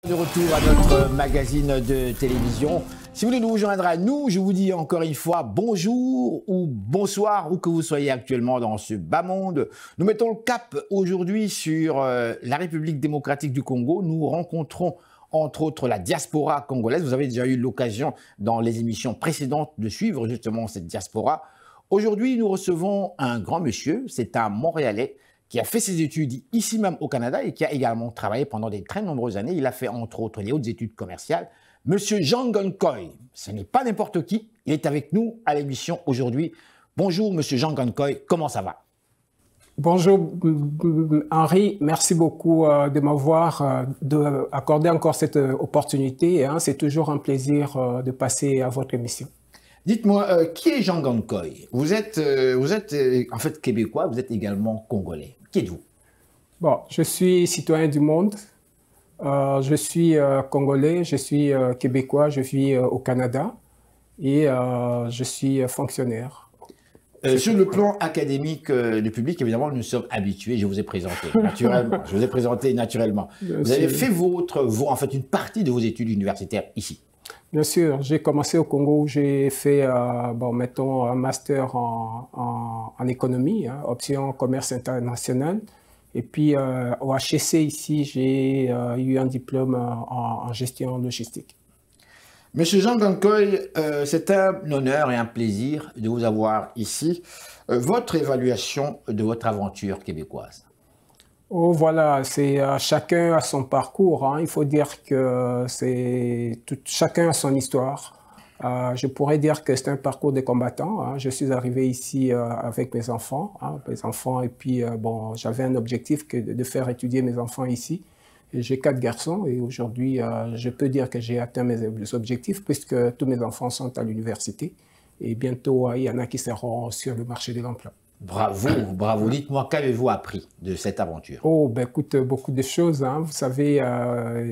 De retour à notre magazine de télévision. Si vous voulez nous joindre à nous, je vous dis encore une fois bonjour ou bonsoir, où que vous soyez actuellement dans ce bas monde. Nous mettons le cap aujourd'hui sur la République démocratique du Congo. Nous rencontrons entre autres la diaspora congolaise. Vous avez déjà eu l'occasion dans les émissions précédentes de suivre justement cette diaspora. Aujourd'hui, nous recevons un grand monsieur, c'est un Montréalais, qui a fait ses études ici même au Canada et qui a également travaillé pendant de très nombreuses années. Il a fait entre autres les hautes études commerciales. Monsieur Jean Gankoy, ce n'est pas n'importe qui, il est avec nous à l'émission aujourd'hui. Bonjour Monsieur Jean Gankoy, comment ça va? Bonjour Henri, merci beaucoup de m'avoir accordé encore cette opportunité. C'est toujours un plaisir de passer à votre émission. Dites-moi, qui est Jean Gankoy? Vous êtes en fait québécois, vous êtes également congolais. Qui êtes-vous? Bon, je suis citoyen du monde, je suis congolais, je suis québécois, je vis au Canada et je suis fonctionnaire. Sur le plan académique du public, évidemment, nous sommes habitués, je vous ai présenté naturellement. Je vous ai présenté naturellement. Vous avez fait en fait une partie de vos études universitaires ici. Bien sûr, j'ai commencé au Congo où j'ai fait, mettons, un master en économie, option commerce international. Et puis au HEC ici, j'ai eu un diplôme en gestion logistique. Monsieur Jean Gankoy, c'est un honneur et un plaisir de vous avoir ici. Votre évaluation de votre aventure québécoise? Oh, voilà, c'est chacun a son parcours. Il faut dire que chacun a son histoire. Je pourrais dire que c'est un parcours de combattant. Je suis arrivé ici avec mes enfants, et puis j'avais un objectif de faire étudier mes enfants ici. J'ai 4 garçons et aujourd'hui, je peux dire que j'ai atteint mes objectifs puisque tous mes enfants sont à l'université et bientôt il y en a qui seront sur le marché de l'emploi. Bravo, bravo. Dites-moi, qu'avez-vous appris de cette aventure? Oh, ben écoute, beaucoup de choses. Vous savez,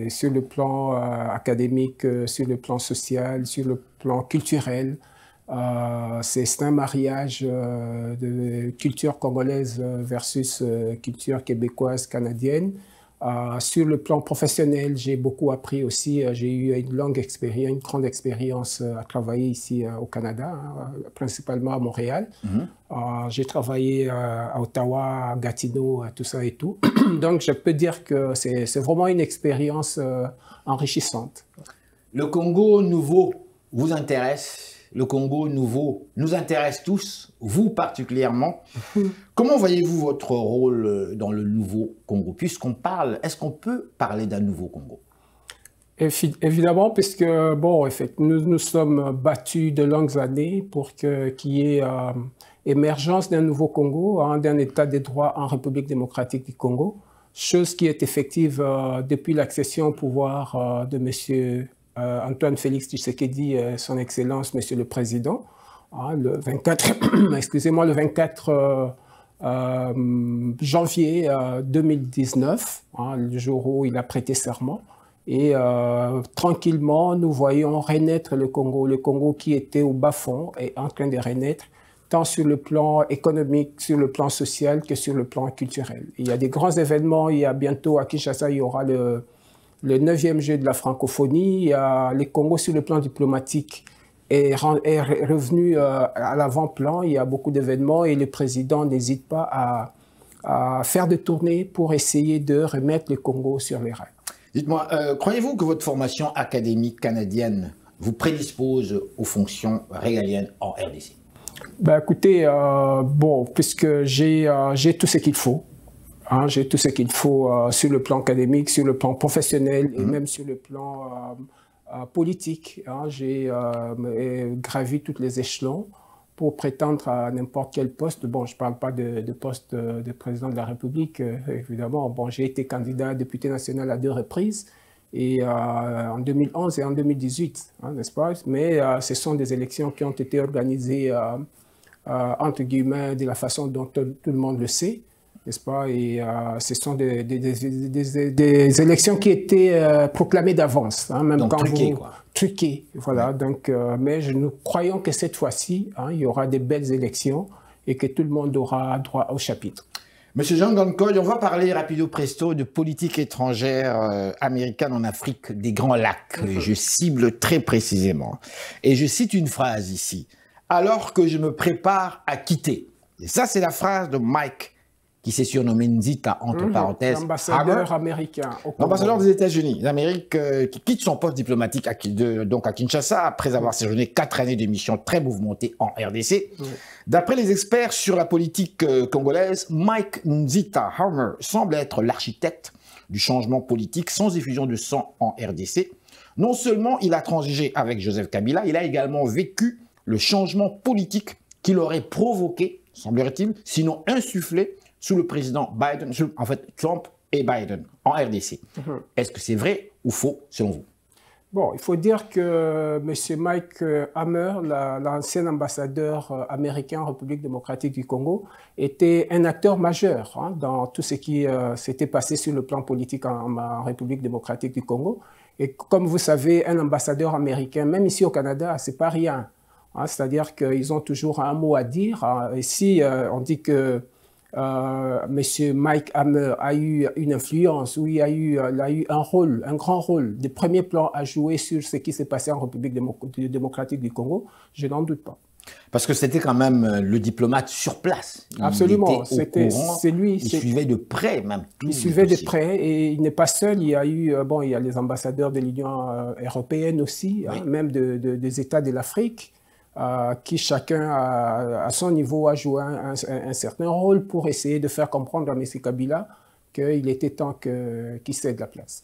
sur le plan académique, sur le plan social, sur le plan culturel, c'est un mariage de culture congolaise versus culture québécoise, canadienne. Sur le plan professionnel, j'ai beaucoup appris aussi. J'ai eu une grande expérience à travailler ici au Canada, principalement à Montréal. J'ai travaillé à Ottawa, à Gatineau, tout ça et tout. Donc, je peux dire que c'est vraiment une expérience enrichissante. Le Congo nouveau vous intéresse? Le Congo nouveau nous intéresse tous, vous particulièrement. Comment voyez-vous votre rôle dans le nouveau Congo? Puisqu'on parle, est-ce qu'on peut parler d'un nouveau Congo? Évidemment, puisque nous nous sommes battus de longues années pour qu'il y ait émergence d'un nouveau Congo, d'un état de droit en République démocratique du Congo, chose qui est effective depuis l'accession au pouvoir de M. Antoine Félix Tshisekedi, son Excellence, Monsieur le Président, le 24, excusez-moi, le 24 janvier 2019, le jour où il a prêté serment. Et tranquillement, nous voyons renaître le Congo qui était au bas-fond est en train de renaître, tant sur le plan économique, sur le plan social que sur le plan culturel. Il y a des grands événements, il y a bientôt à Kinshasa, il y aura le 9e jeu de la francophonie. Le Congo, sur le plan diplomatique, est revenu à l'avant-plan. Il y a beaucoup d'événements et le président n'hésite pas à faire des tournées pour essayer de remettre le Congo sur les rails. Dites-moi, croyez-vous que votre formation académique canadienne vous prédispose aux fonctions régaliennes en RDC? Ben, écoutez, puisque j'ai tout ce qu'il faut. J'ai tout ce qu'il faut sur le plan académique, sur le plan professionnel et même sur le plan politique. J'ai gravi tous les échelons pour prétendre à n'importe quel poste. Bon, je ne parle pas de poste de président de la République, évidemment. Bon, j'ai été candidat député national à 2 reprises, et en 2011 et en 2018, n'est-ce pas? Mais ce sont des élections qui ont été organisées, entre guillemets, de la façon dont tout le monde le sait. N'est-ce pas? Et ce sont des élections qui étaient proclamées d'avance, même donc, quand truquées, quoi. Truquées, voilà. Ouais. Donc, mais nous croyons que cette fois-ci, il y aura des belles élections et que tout le monde aura droit au chapitre. Monsieur Jean Gankoy, on va parler rapido presto de politique étrangère américaine en Afrique des Grands Lacs. Je cible très précisément. Et je cite une phrase ici. Alors que je me prépare à quitter. Et ça, c'est la phrase de Mike, qui s'est surnommé Nzita, entre parenthèses. L'ambassadeur américain. L'ambassadeur des États-Unis d'Amérique qui quitte son poste diplomatique donc à Kinshasa après avoir séjourné 4 années de mission très mouvementée en RDC. D'après les experts sur la politique congolaise, Mike Nzita Hammer semble être l'architecte du changement politique sans effusion de sang en RDC. Non seulement il a transigé avec Joseph Kabila, il a également vécu le changement politique qu'il aurait provoqué, semblerait-il, sinon insufflé, sous le président Biden, en fait Trump et Biden en RDC. Est-ce que c'est vrai ou faux selon vous? Bon, il faut dire que M. Mike Hammer, l'ancien ambassadeur américain en République démocratique du Congo, était un acteur majeur dans tout ce qui s'était passé sur le plan politique en République démocratique du Congo. Et comme vous savez, un ambassadeur américain, même ici au Canada, c'est pas rien. C'est-à-dire qu'ils ont toujours un mot à dire. Ici, on dit que Monsieur Mike Hammer a eu une influence, ou il a eu un rôle, un grand rôle, de premier plan à jouer sur ce qui s'est passé en République démocratique du Congo, je n'en doute pas. Parce que c'était quand même le diplomate sur place. Absolument, c'est lui. Il suivait de près même. Il suivait de près et il n'est pas seul. Il y a eu, il y a les ambassadeurs de l'Union européenne aussi, même des États de l'Afrique. Qui chacun à son niveau a joué un certain rôle pour essayer de faire comprendre à M. Kabila qu'il était temps qu'il cède la place.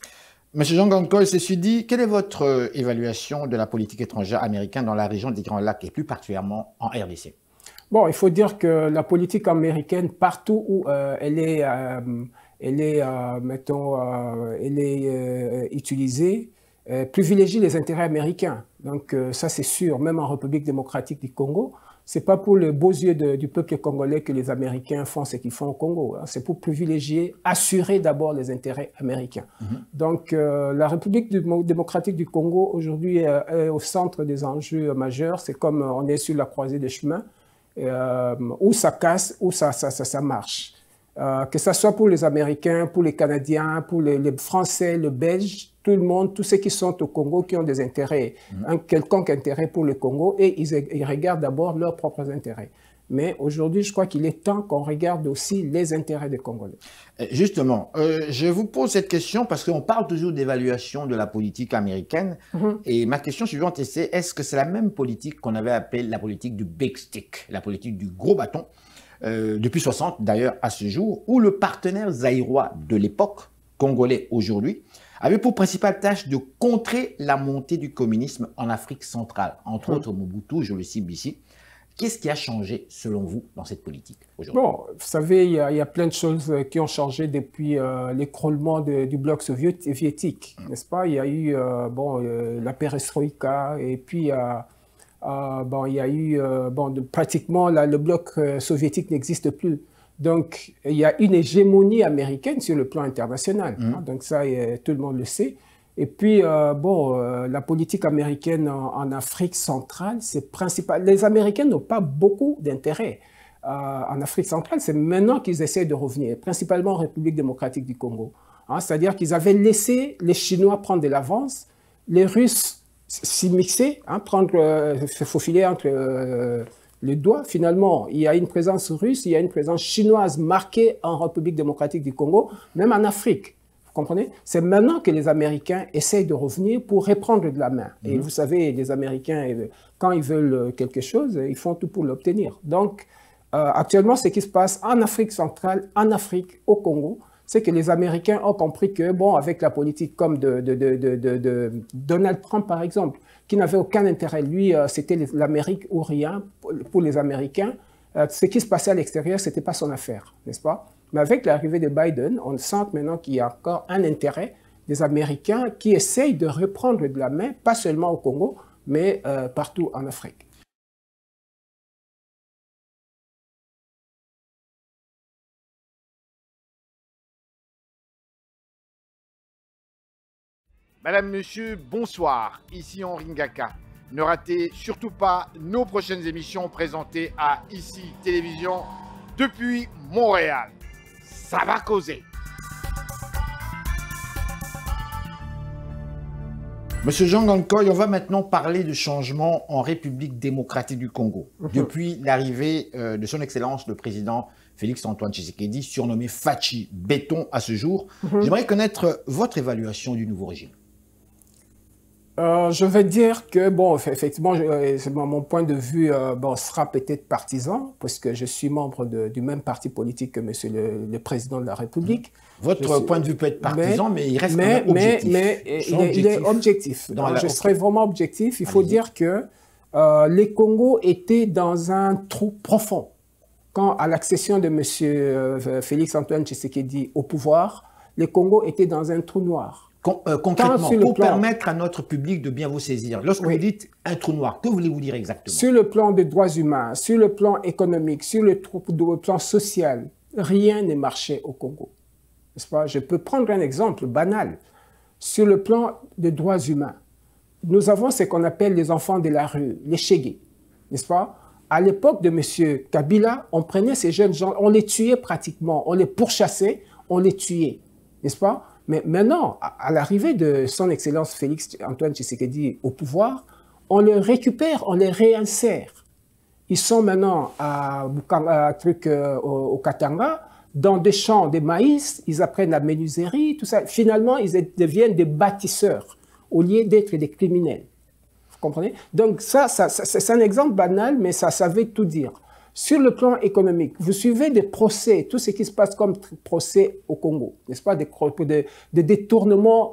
M. Jean Gankoy, ceci dit, quelle est votre évaluation de la politique étrangère américaine dans la région des Grands Lacs et plus particulièrement en RDC? Bon, il faut dire que la politique américaine, partout où elle est utilisée, privilégie les intérêts américains. Donc ça c'est sûr, même en République démocratique du Congo, c'est pas pour les beaux yeux du peuple congolais que les Américains font ce qu'ils font au Congo. C'est pour privilégier, assurer d'abord les intérêts américains. Donc la République démocratique du Congo aujourd'hui est au centre des enjeux majeurs. C'est comme on est sur la croisée des chemins, où ça casse, où ça marche. Que ce soit pour les Américains, pour les Canadiens, pour les Français, les Belges, tout le monde, tous ceux qui sont au Congo, qui ont des intérêts, un quelconque intérêt pour le Congo, et ils regardent d'abord leurs propres intérêts. Mais aujourd'hui, je crois qu'il est temps qu'on regarde aussi les intérêts des Congolais. Justement, je vous pose cette question parce qu'on parle toujours d'évaluation de la politique américaine. Et ma question suivante c'est, est-ce que c'est la même politique qu'on avait appelée la politique du big stick, la politique du gros bâton, depuis 60 d'ailleurs à ce jour, où le partenaire zaïrois de l'époque, congolais aujourd'hui, avait pour principale tâche de contrer la montée du communisme en Afrique centrale, entre autres Mobutu, je le cite ici. Qu'est-ce qui a changé, selon vous, dans cette politique aujourd'hui? Bon, vous savez, il y a plein de choses qui ont changé depuis l'écroulement du bloc soviétique, n'est-ce pas? Il y a eu la perestroïka, et puis il y a eu pratiquement le bloc soviétique n'existe plus. Donc, il y a une hégémonie américaine sur le plan international. Donc ça, tout le monde le sait. Et puis, la politique américaine en Afrique centrale, c'est principal. Les Américains n'ont pas beaucoup d'intérêt en Afrique centrale. C'est maintenant qu'ils essaient de revenir, principalement en République démocratique du Congo. C'est-à-dire qu'ils avaient laissé les Chinois prendre de l'avance, les Russes s'y mixer, se faufiler entre les doigts. Finalement, il y a une présence russe, il y a une présence chinoise marquée en République démocratique du Congo, même en Afrique. Vous comprenez? C'est maintenant que les Américains essayent de revenir pour reprendre de la main. Et vous savez, les Américains, quand ils veulent quelque chose, ils font tout pour l'obtenir. Donc, actuellement, ce qui se passe en Afrique centrale, en Afrique, au Congo, c'est que les Américains ont compris que, avec la politique comme de Donald Trump, par exemple, qui n'avait aucun intérêt, lui, c'était l'Amérique ou rien pour les Américains. Ce qui se passait à l'extérieur, ce n'était pas son affaire, n'est-ce pas? Mais avec l'arrivée de Biden, on sent maintenant qu'il y a encore un intérêt des Américains qui essayent de reprendre de la main, pas seulement au Congo, mais partout en Afrique. Madame, Monsieur, bonsoir. Ici Henri Ngaka. Ne ratez surtout pas nos prochaines émissions présentées à ICI Télévision depuis Montréal. ça va causer. Monsieur Jean Gankoy, on va maintenant parler de changement en République démocratique du Congo. Depuis l'arrivée de son Excellence, le président Félix-Antoine Tshisekedi, surnommé Fachi Béton à ce jour, j'aimerais connaître votre évaluation du nouveau régime. Je vais dire que, bon, effectivement, mon point de vue sera peut-être partisan, parce que je suis membre du même parti politique que Monsieur le Président de la République. Votre point de vue peut être partisan, mais il reste quand même objectif. Mais il est objectif. Je serai vraiment objectif. Il faut dire que les Congos étaient dans un trou profond. Quand, à l'accession de Monsieur Félix-Antoine Tshisekedi au pouvoir, les Congos étaient dans un trou noir. Concrètement, pour permettre à notre public de bien vous saisir, lorsque vous dites un trou noir, que voulez-vous dire exactement? Sur le plan des droits humains, sur le plan économique, sur le plan social, rien n'est marché au Congo. N'est-ce pas? Je peux prendre un exemple banal. Sur le plan des droits humains, nous avons ce qu'on appelle les enfants de la rue, les Chégués, n'est-ce pas? À l'époque de M. Kabila, on prenait ces jeunes gens, on les tuait pratiquement, on les pourchassait, on les tuait, n'est-ce pas? Mais maintenant, à l'arrivée de son Excellence Félix-Antoine Tshisekedi au pouvoir, on les récupère, on les réinsère. Ils sont maintenant au Katanga, dans des champs de maïs, ils apprennent la menuiserie, tout ça. Finalement, ils deviennent des bâtisseurs, au lieu d'être des criminels. Vous comprenez? Donc ça c'est un exemple banal, mais ça veut tout dire. Sur le plan économique, vous suivez des procès, tout ce qui se passe comme procès au Congo, n'est-ce pas, des détournements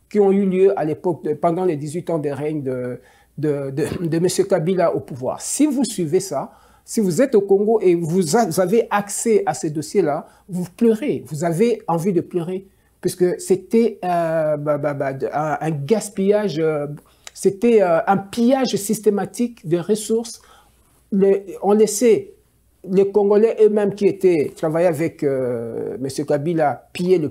qui ont eu lieu à l'époque, pendant les 18 ans de règne de M. Kabila au pouvoir. Si vous suivez ça, si vous êtes au Congo et vous avez accès à ces dossiers-là, vous pleurez, vous avez envie de pleurer, puisque c'était un gaspillage, c'était un pillage systématique de ressources. On laissait les Congolais eux-mêmes qui travaillaient avec M. Kabila piller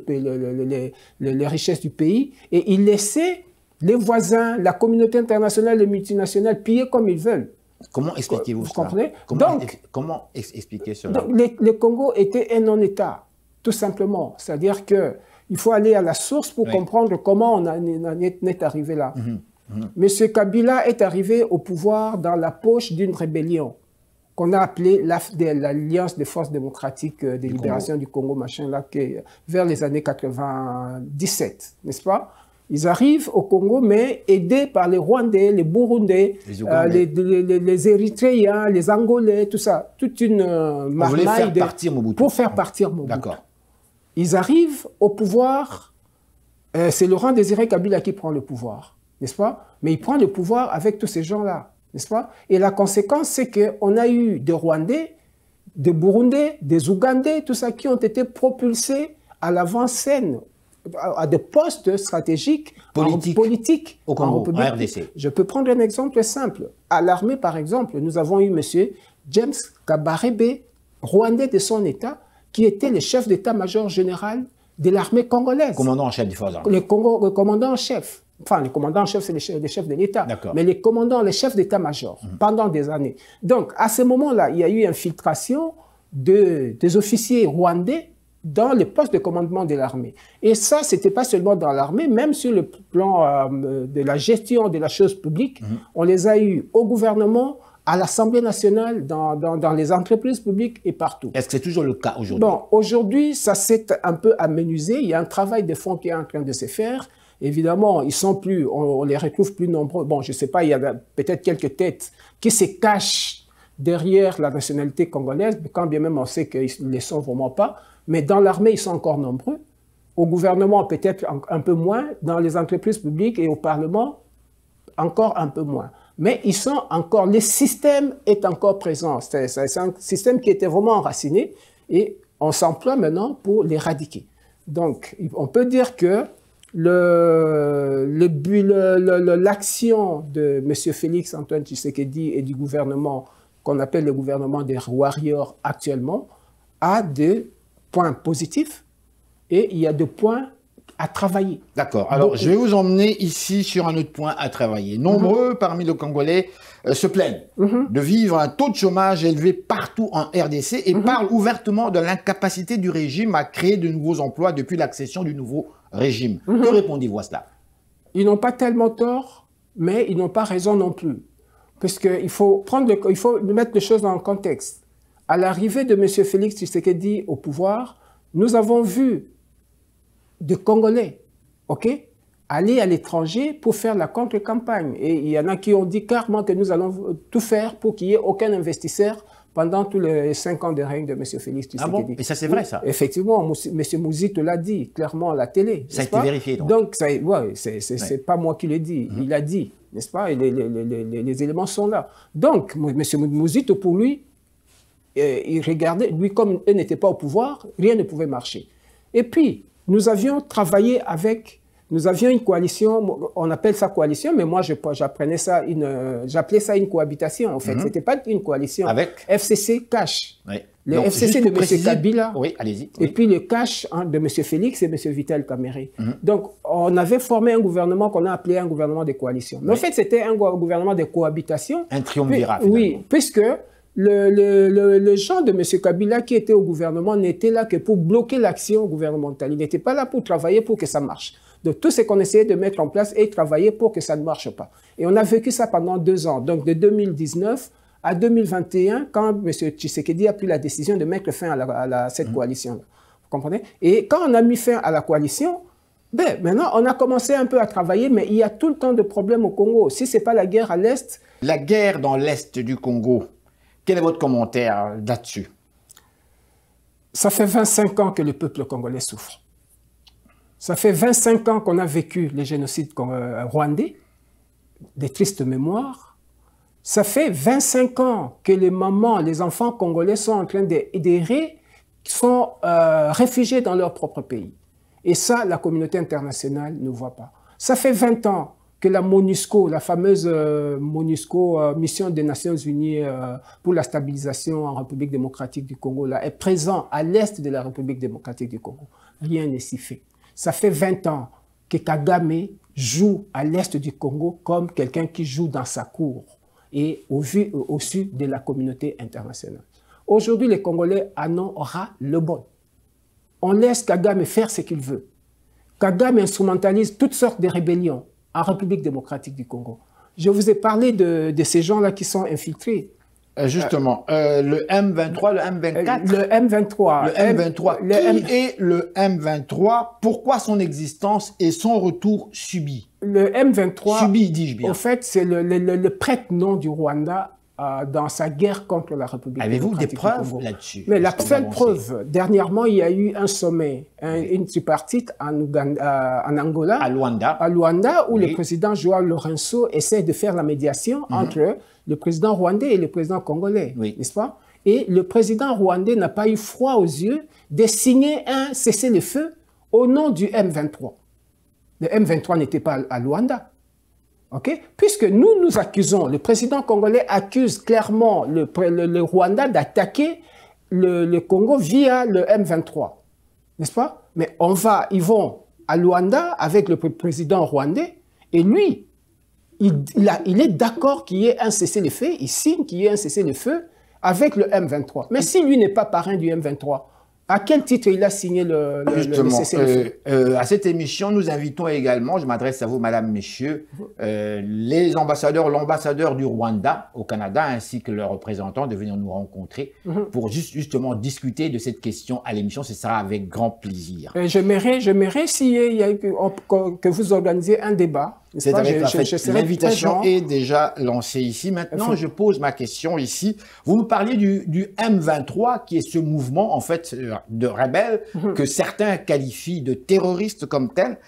les richesses du pays, et ils laissaient les voisins, la communauté internationale, les multinationales piller comme ils veulent. Comment expliquez-vous ça? Comprenez? Comment expliquer cela? Le Congo était un non-État, tout simplement. C'est-à-dire qu'il faut aller à la source pour comprendre comment on est arrivé là. M. Kabila est arrivé au pouvoir dans la poche d'une rébellion qu'on a appelée l'Alliance des forces démocratiques de libération du Congo, vers les années 97, n'est-ce pas? Ils arrivent au Congo, mais aidés par les Rwandais, les Burundais, les Érythréens, les Angolais, tout ça. Toute une marmaille pour faire partir Mobutu. D'accord. Ils arrivent au pouvoir, c'est Laurent Désiré Kabila qui prend le pouvoir, n'est-ce pas? Mais il prend le pouvoir avec tous ces gens-là, n'est-ce pas? Et la conséquence, c'est qu'on a eu des Rwandais, des Burundais, des Ougandais, tout ça, qui ont été propulsés à l'avant-scène, à des postes stratégiques politiques au Congo, en RDC. Je peux prendre un exemple simple. À l'armée, par exemple, nous avons eu M. James Kabarebe, Rwandais de son État, qui était le chef d'état-major général de l'armée congolaise. Commandant en chef du force. Le commandant en chef. Enfin, le commandant en chef, c'est les chefs de l'État. Mais les commandants, les chefs d'état-major, pendant des années. Donc, à ce moment-là, il y a eu infiltration des officiers rwandais dans les postes de commandement de l'armée. Et ça, ce n'était pas seulement dans l'armée, même sur le plan de la gestion de la chose publique, on les a eus au gouvernement, à l'Assemblée nationale, dans les entreprises publiques et partout. Est-ce que c'est toujours le cas aujourd'hui? Bon, aujourd'hui, ça s'est un peu aménusé. Il y a un travail de fond qui est en train de se faire. Évidemment, ils sont plus, on les retrouve plus nombreux. Bon, je ne sais pas, il y a peut-être quelques têtes qui se cachent derrière la nationalité congolaise, quand bien même on sait qu'ils ne le sont vraiment pas. Mais dans l'armée, ils sont encore nombreux. Au gouvernement, peut-être un peu moins. Dans les entreprises publiques et au Parlement, encore un peu moins. Mais ils sont encore, le système est encore présent. C'est un système qui était vraiment enraciné et on s'emploie maintenant pour l'éradiquer. Donc, on peut dire que l'action de M. Félix-Antoine Tshisekedi et du gouvernement qu'on appelle le gouvernement des warriors actuellement a des points positifs et il y a des points à travailler. D'accord. Alors, je vais vous emmener ici sur un autre point à travailler. Nombreux parmi les Congolais se plaignent de vivre un taux de chômage élevé partout en RDC et parlent ouvertement de l'incapacité du régime à créer de nouveaux emplois depuis l'accession du nouveau régime. Que répondez-vous à cela? Ils n'ont pas tellement tort, mais ils n'ont pas raison non plus. Parce qu'il faut mettre les choses dans le contexte. À l'arrivée de M. Félix Tshisekedi au pouvoir, nous avons vu des Congolais, aller à l'étranger pour faire la contre-campagne. Et il y en a qui ont dit clairement que nous allons tout faire pour qu'il n'y ait aucun investisseur pendant tous les 5 ans de règne de M. Félix Tshisekedi. Ah bon? Et ça, c'est vrai, ça? Effectivement, M. Mouzito l'a dit clairement à la télé. Ça a été vérifié, donc? Donc, c'est pas moi qui l'ai dit, il l'a dit, n'est-ce pas? Et les éléments sont là. Donc, M. Mouzito, pour lui, il regardait, lui, comme eux n'étaient pas au pouvoir, rien ne pouvait marcher. Et puis, nous avions travaillé avec, nous avions une coalition, on appelle ça coalition, mais moi j'appelais ça une cohabitation en fait. C'était pas une coalition. Avec FCC Cash. Oui. Le Donc, FCC de M. Kabila. Oui, allez-y. Et puis le Cash de M. Félix et M. Vital Kamerhe. Donc on avait formé un gouvernement qu'on a appelé un gouvernement de coalition. Mais en fait c'était un gouvernement de cohabitation. Un triumvirat. Oui, puisque le gens de M. Kabila qui était au gouvernement n'était là que pour bloquer l'action gouvernementale. Il n'était pas là pour travailler pour que ça marche. Donc tout ce qu'on essayait de mettre en place et travailler pour que ça ne marche pas. Et on a vécu ça pendant 2 ans. Donc de 2019 à 2021, quand M. Tshisekedi a pris la décision de mettre fin à cette coalition-là. Vous comprenez? Et quand on a mis fin à la coalition, maintenant on a commencé un peu à travailler, mais il y a tout le temps de problèmes au Congo. Si ce n'est pas la guerre à l'Est... La guerre dans l'Est du Congo, quel est votre commentaire là-dessus? Ça fait 25 ans que le peuple congolais souffre. Ça fait 25 ans qu'on a vécu les génocides rwandais, des tristes mémoires. Ça fait 25 ans que les mamans, les enfants congolais sont en train d'errer, sont réfugiés dans leur propre pays. Et ça, la communauté internationale ne voit pas. Ça fait 20 ans que la MONUSCO, la fameuse MONUSCO, Mission des Nations Unies pour la stabilisation en République démocratique du Congo, là, est présente à l'est de la République démocratique du Congo. Rien n'est si fait. Ça fait 20 ans que Kagame joue à l'est du Congo comme quelqu'un qui joue dans sa cour et au sud de la communauté internationale. Aujourd'hui, les Congolais en ont ras le bon. On laisse Kagame faire ce qu'il veut. Kagame instrumentalise toutes sortes de rébellions en République démocratique du Congo. Je vous ai parlé de ces gens-là qui sont infiltrés. Justement, le M23, le M24. Le M23. Le M23. Qui est le M23? Pourquoi son existence et son retour subi? Le M23, subi, dis-je bien. En fait, c'est le prête-nom du Rwanda dans sa guerre contre la République démocratique du Congo. Avez-vous des preuves là-dessus? Mais la seule preuve, dernièrement, il y a eu un sommet, une tripartite en Angola, à Luanda, où le président Joao Lourenço essaie de faire la médiation entre le président rwandais et le président congolais, n'est-ce pas? Et le président rwandais n'a pas eu froid aux yeux de signer un cessez-le-feu au nom du M23. Le M23 n'était pas à Luanda. Puisque nous accusons, le président congolais accuse clairement le Rwanda d'attaquer le Congo via le M23, n'est-ce pas? Mais ils vont à Luanda avec le président rwandais et lui, il est d'accord qu'il y ait un cessez-le-feu, il signe qu'il y ait un cessez-le-feu avec le M23. Mais si lui n'est pas parrain du M23, à quel titre il a signé le cessez-le-feu? À cette émission, nous invitons également, je m'adresse à vous, madame, messieurs, les ambassadeurs, l'ambassadeur du Rwanda au Canada, ainsi que leurs représentants de venir nous rencontrer pour justement discuter de cette question à l'émission. Ce sera avec grand plaisir. J'aimerais que vous organisiez un débat. L'invitation est déjà lancée ici. Maintenant, je pose ma question ici. Vous nous parliez du M23, qui est ce mouvement, en fait, de rebelles, que certains qualifient de terroristes comme tel.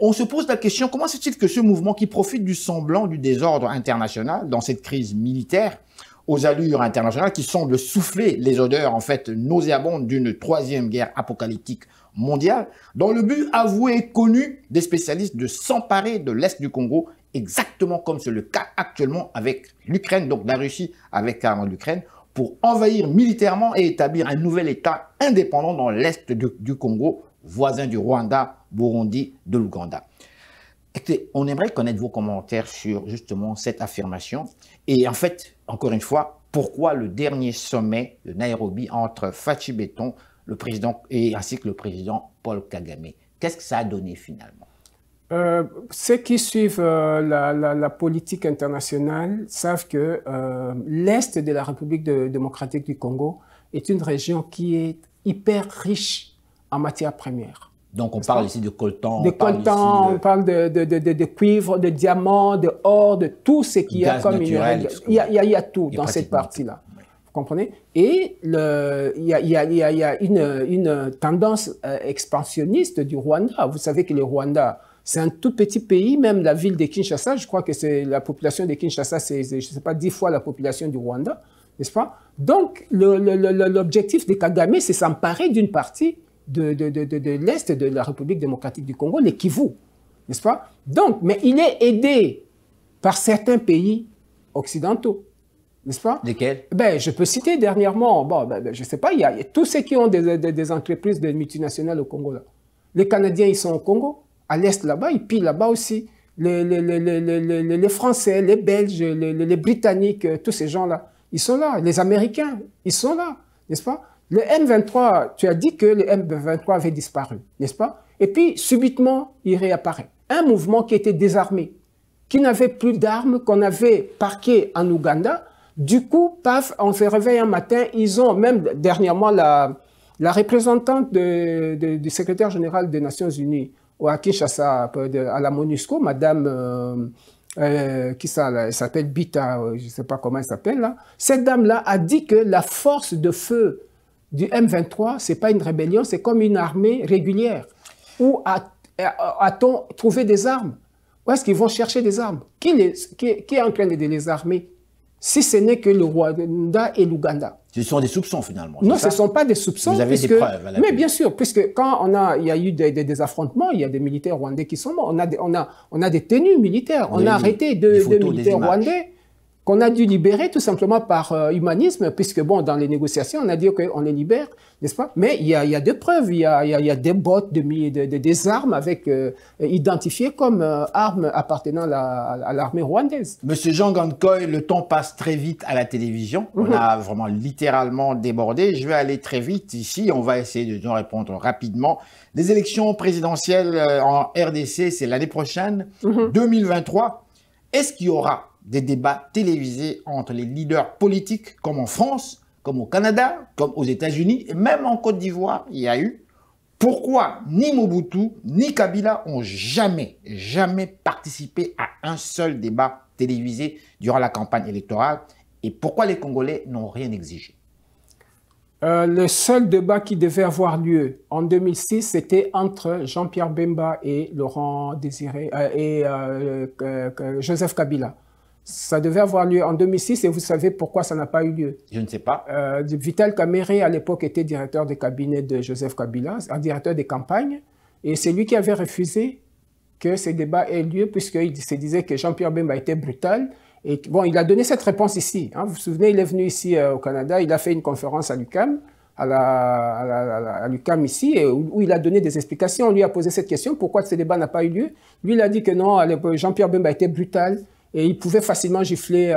On se pose la question, comment se fait-il que ce mouvement qui profite du semblant du désordre international dans cette crise militaire, aux allures internationales, qui semble souffler les odeurs, en fait, nauséabondes d'une troisième guerre apocalyptique mondiale, dans le but avoué et connu des spécialistes de s'emparer de l'Est du Congo, exactement comme c'est le cas actuellement avec l'Ukraine, donc la Russie avec carrément l'Ukraine, pour envahir militairement et établir un nouvel État indépendant dans l'Est du Congo, voisin du Rwanda Burundi, de l'Ouganda. On aimerait connaître vos commentaires sur justement cette affirmation. Et en fait, encore une fois, pourquoi le dernier sommet de Nairobi entre Fachi Beton, le président, ainsi que le président Paul Kagame? Qu'est-ce que ça a donné finalement? Ceux qui suivent la politique internationale savent que l'Est de la République démocratique du Congo est une région qui est hyper riche en matières premières. Donc on parle ici de coltan, on parle de cuivre, de diamants, de or, de tout ce qu'il y a comme minerai. Il y a tout dans cette partie-là. Vous comprenez? Et il y a une tendance expansionniste du Rwanda. Vous savez que le Rwanda, c'est un tout petit pays, même la ville de Kinshasa, je crois que c'est la population de Kinshasa, c'est, je ne sais pas, 10 fois la population du Rwanda, n'est-ce pas? Donc, l'objectif de Kagame, c'est s'emparer d'une partie de l'Est de la République démocratique du Congo, le Kivu, n'est-ce pas? Donc, mais il est aidé par certains pays occidentaux, n'est-ce pas? Lesquels? Ben, je peux citer dernièrement, je ne sais pas, il y a tous ceux qui ont des entreprises de multinationales au Congo, là. Les Canadiens, ils sont au Congo, à l'Est là-bas, et puis là-bas aussi, les Français, les Belges, les Britanniques, tous ces gens-là, ils sont là. Les Américains, ils sont là, n'est-ce pas? Le M23, tu as dit que le M23 avait disparu, n'est-ce pas? Et puis, subitement, il réapparaît. Un mouvement qui était désarmé, qui n'avait plus d'armes, qu'on avait parqué en Ouganda. Du coup, paf, on se réveille un matin, ils ont, même dernièrement, la représentante du secrétaire général des Nations Unies à Kinshasa, à la MONUSCO, madame, qui ça, elle s'appelle Bita, je ne sais pas comment elle s'appelle là. Cette dame-là a dit que la force de feu du M23, ce n'est pas une rébellion, c'est comme une armée régulière. Où a-t-on trouvé des armes? Où est-ce qu'ils vont chercher des armes? Qui est en train de les armer? Si ce n'est que le Rwanda et l'Ouganda. Ce sont des soupçons finalement. Non, ce ne sont pas des soupçons. Vous avez des preuves à la mais bien sûr, puisque quand il y a eu des affrontements, il y a des militaires rwandais qui sont morts. On a des tenues militaires. On a arrêté deux militaires rwandais qu'on a dû libérer tout simplement par humanisme, puisque bon, dans les négociations, on a dit qu'on les libère, n'est-ce pas? Mais il y a des preuves, il y a des bottes, des armes identifiées comme armes appartenant à l'armée rwandaise. Monsieur Jean Gankoy, le temps passe très vite à la télévision. On a vraiment littéralement débordé. Je vais aller très vite ici. On va essayer de nous répondre rapidement. Les élections présidentielles en RDC, c'est l'année prochaine, 2023. Est-ce qu'il y aura des débats télévisés entre les leaders politiques, comme en France, comme au Canada, comme aux États-Unis, et même en Côte d'Ivoire, il y a eu? Pourquoi ni Mobutu, ni Kabila ont jamais participé à un seul débat télévisé durant la campagne électorale? Et pourquoi les Congolais n'ont rien exigé? Le seul débat qui devait avoir lieu en 2006, c'était entre Jean-Pierre Bemba et Laurent Désiré et Joseph Kabila. Ça devait avoir lieu en 2006 et vous savez pourquoi ça n'a pas eu lieu? Je ne sais pas. Vital Kamerhe, à l'époque, était directeur des cabinets de Joseph Kabila, un directeur des campagnes, et c'est lui qui avait refusé que ces débats aient lieu puisqu'il se disait que Jean-Pierre Bemba était brutal. Et bon, il a donné cette réponse ici. Hein. Vous vous souvenez, il est venu ici au Canada, il a fait une conférence à l'UQAM, à l'UQAM ici, où il a donné des explications. On lui a posé cette question, pourquoi ce débat n'a pas eu lieu? Lui, il a dit que non, Jean-Pierre Bemba était brutal. Et il pouvait facilement gifler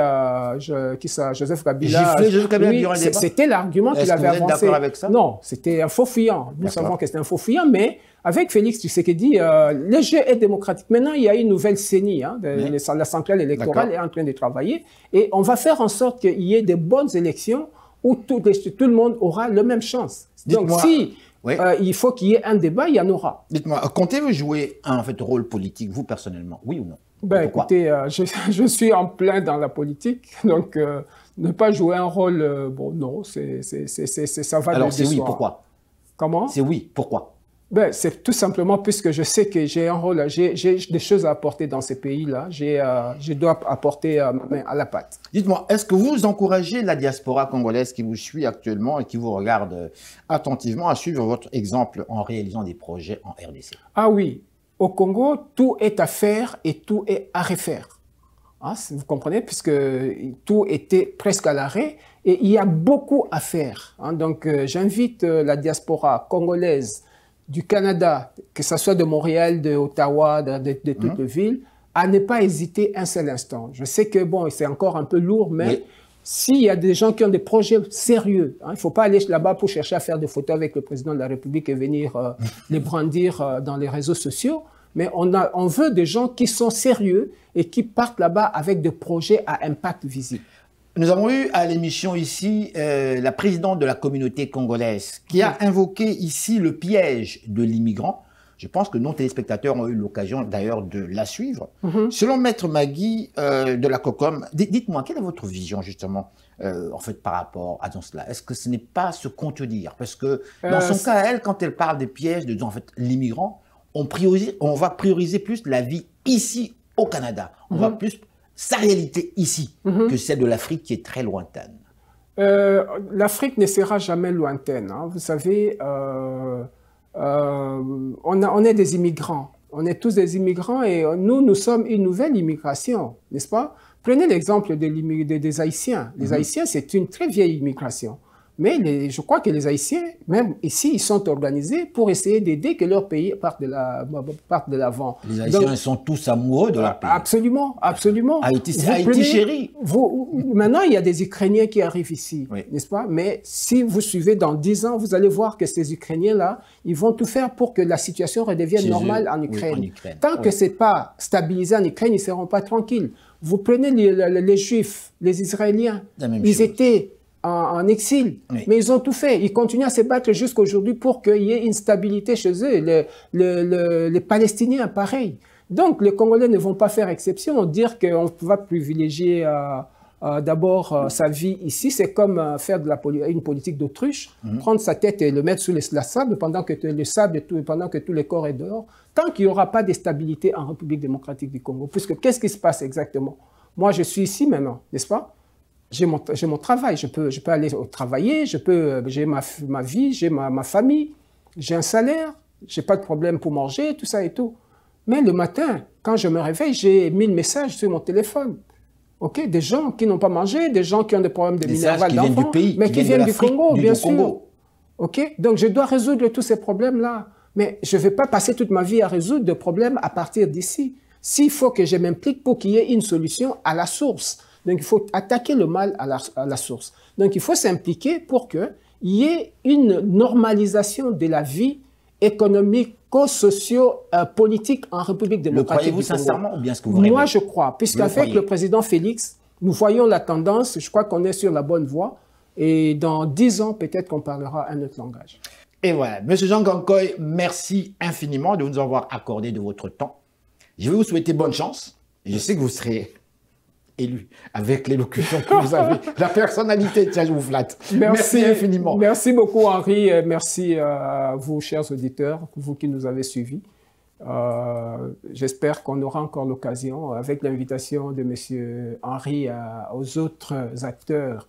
Joseph Kabila. Gifler Joseph Kabila durant le débat? C'était l'argument qu'il avait avancé. Vous êtes d'accord avec ça? Non, c'était un faux fuyant. Nous savons que c'était un faux fuyant, mais avec Félix Tshisekedi, le jeu est démocratique. Maintenant, il y a une nouvelle CENI. Hein, la centrale électorale est en train de travailler. Et on va faire en sorte qu'il y ait de bonnes élections où tout le monde aura la même chance. Donc, si il faut qu'il y ait un débat, il y en aura. Dites-moi, comptez-vous jouer un rôle politique, vous personnellement, oui ou non? Ben, écoutez, je suis en plein dans la politique, donc ne pas jouer un rôle, bon, non, ça va. Alors c'est oui, pourquoi? Comment? C'est oui, pourquoi? Ben, c'est tout simplement puisque je sais que j'ai un rôle, j'ai des choses à apporter dans ces pays-là, je dois apporter ma main à la pâte. Dites-moi, est-ce que vous encouragez la diaspora congolaise qui vous suit actuellement et qui vous regarde attentivement à suivre votre exemple en réalisant des projets en RDC? Ah oui. Au Congo, tout est à faire et tout est à refaire. Hein, vous comprenez, puisque tout était presque à l'arrêt et il y a beaucoup à faire. Hein, donc, j'invite la diaspora congolaise du Canada, que ce soit de Montréal, de Ottawa, de toutes les villes, à ne pas hésiter un seul instant. Je sais que, bon, c'est encore un peu lourd, mais s'il y a des gens qui ont des projets sérieux, il ne faut pas aller là-bas pour chercher à faire des photos avec le président de la République et venir les brandir dans les réseaux sociaux, mais on veut des gens qui sont sérieux et qui partent là-bas avec des projets à impact visible. Nous avons eu à l'émission ici la présidente de la communauté congolaise qui a invoqué ici le piège de l'immigrant. Je pense que nos téléspectateurs ont eu l'occasion d'ailleurs de la suivre. Selon Maître Magui de la COCOM, dites-moi, quelle est votre vision justement en fait par rapport à cela? Est-ce que ce n'est pas se contredire? Parce que dans son cas, elle, quand elle parle des pièges de en fait, l'immigrant, on va prioriser plus la vie ici au Canada. On va plus sa réalité ici que celle de l'Afrique qui est très lointaine. L'Afrique ne sera jamais lointaine. Hein. Vous savez, on est des immigrants. On est tous des immigrants et nous sommes une nouvelle immigration, n'est-ce pas? Prenez l'exemple des Haïtiens. Les Haïtiens, c'est une très vieille immigration. Mais je crois que les Haïtiens, même ici, ils sont organisés pour essayer d'aider que leur pays parte de l'avant. Les Haïtiens sont tous amoureux de leur pays. Absolument, absolument. Haïti chéri. Maintenant, il y a des Ukrainiens qui arrivent ici, n'est-ce pas? Mais si vous suivez dans 10 ans, vous allez voir que ces Ukrainiens-là, ils vont tout faire pour que la situation redevienne normale en Ukraine. Tant que ce n'est pas stabilisé en Ukraine, ils ne seront pas tranquilles. Vous prenez les Juifs, les Israéliens, ils étaient en exil, mais ils ont tout fait. Ils continuent à se battre jusqu'à aujourd'hui pour qu'il y ait une stabilité chez eux. Les Palestiniens, pareil. Donc, les Congolais ne vont pas faire exception. Dire qu'on va privilégier d'abord sa vie ici, c'est comme faire une politique d'autruche, prendre sa tête et le mettre sous la sable pendant que pendant que tous les corps est dehors, tant qu'il n'y aura pas de stabilité en République démocratique du Congo. Puisque qu'est-ce qui se passe exactement? Moi, je suis ici maintenant, n'est-ce pas? J'ai mon travail, je peux aller travailler, j'ai ma vie, j'ai ma famille, j'ai un salaire, j'ai pas de problème pour manger, tout ça et tout. Mais le matin, quand je me réveille, j'ai 1000 messages sur mon téléphone. Ok, des gens qui n'ont pas mangé, des gens qui ont des problèmes de minéral d'enfants, mais qui viennent du Congo, bien sûr. Ok, donc je dois résoudre tous ces problèmes-là. Mais je ne vais pas passer toute ma vie à résoudre des problèmes à partir d'ici. S'il faut que je m'implique pour qu'il y ait une solution à la source. Donc, il faut attaquer le mal à la source. Donc, il faut s'impliquer pour qu'il y ait une normalisation de la vie économique, socio-politique en République démocratique. Le croyez-vous sincèrement ou bien ce que vous rêvez? Moi, je crois. Puisqu'avec le président Félix, nous voyons la tendance. Je crois qu'on est sur la bonne voie. Et dans 10 ans, peut-être qu'on parlera un autre langage. Et voilà. Monsieur Jean Gankoy, merci infiniment de nous avoir accordé de votre temps. Je vais vous souhaiter bonne chance. Je sais que vous serez élu avec l'élocution que vous avez, la personnalité, tiens, je vous flatte. Merci infiniment. Merci beaucoup, Henri. Merci à vous, chers auditeurs, vous qui nous avez suivis. J'espère qu'on aura encore l'occasion, avec l'invitation de M. Henri aux autres acteurs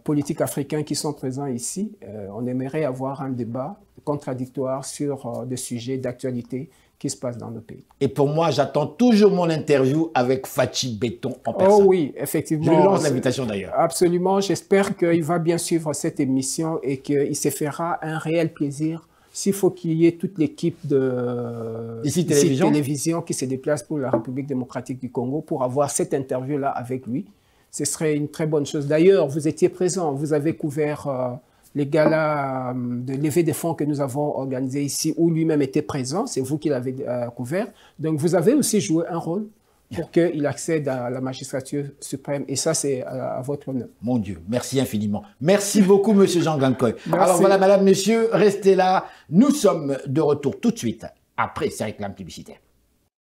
politiques africains qui sont présents ici. On aimerait avoir un débat contradictoire sur des sujets d'actualité qui se passe dans nos pays. Et pour moi, j'attends toujours mon interview avec Fachi Béton en personne. Oh oui, effectivement. Je lui lance l'invitation d'ailleurs. Absolument. J'espère qu'il va bien suivre cette émission et qu'il se fera un réel plaisir. S'il faut qu'il y ait toute l'équipe de Ici Télévision qui se déplace pour la République démocratique du Congo pour avoir cette interview-là avec lui, ce serait une très bonne chose. D'ailleurs, vous étiez présent, vous avez couvert les galas de levée des fonds que nous avons organisés ici, où lui-même était présent, c'est vous qui l'avez couvert. Donc, vous avez aussi joué un rôle pour qu'il accède à la magistrature suprême. Et ça, c'est à votre honneur. Mon Dieu, merci infiniment. Merci beaucoup, monsieur Jean Gankoy. Alors voilà, madame, monsieur, restez là. Nous sommes de retour tout de suite après ces réclames publicitaires.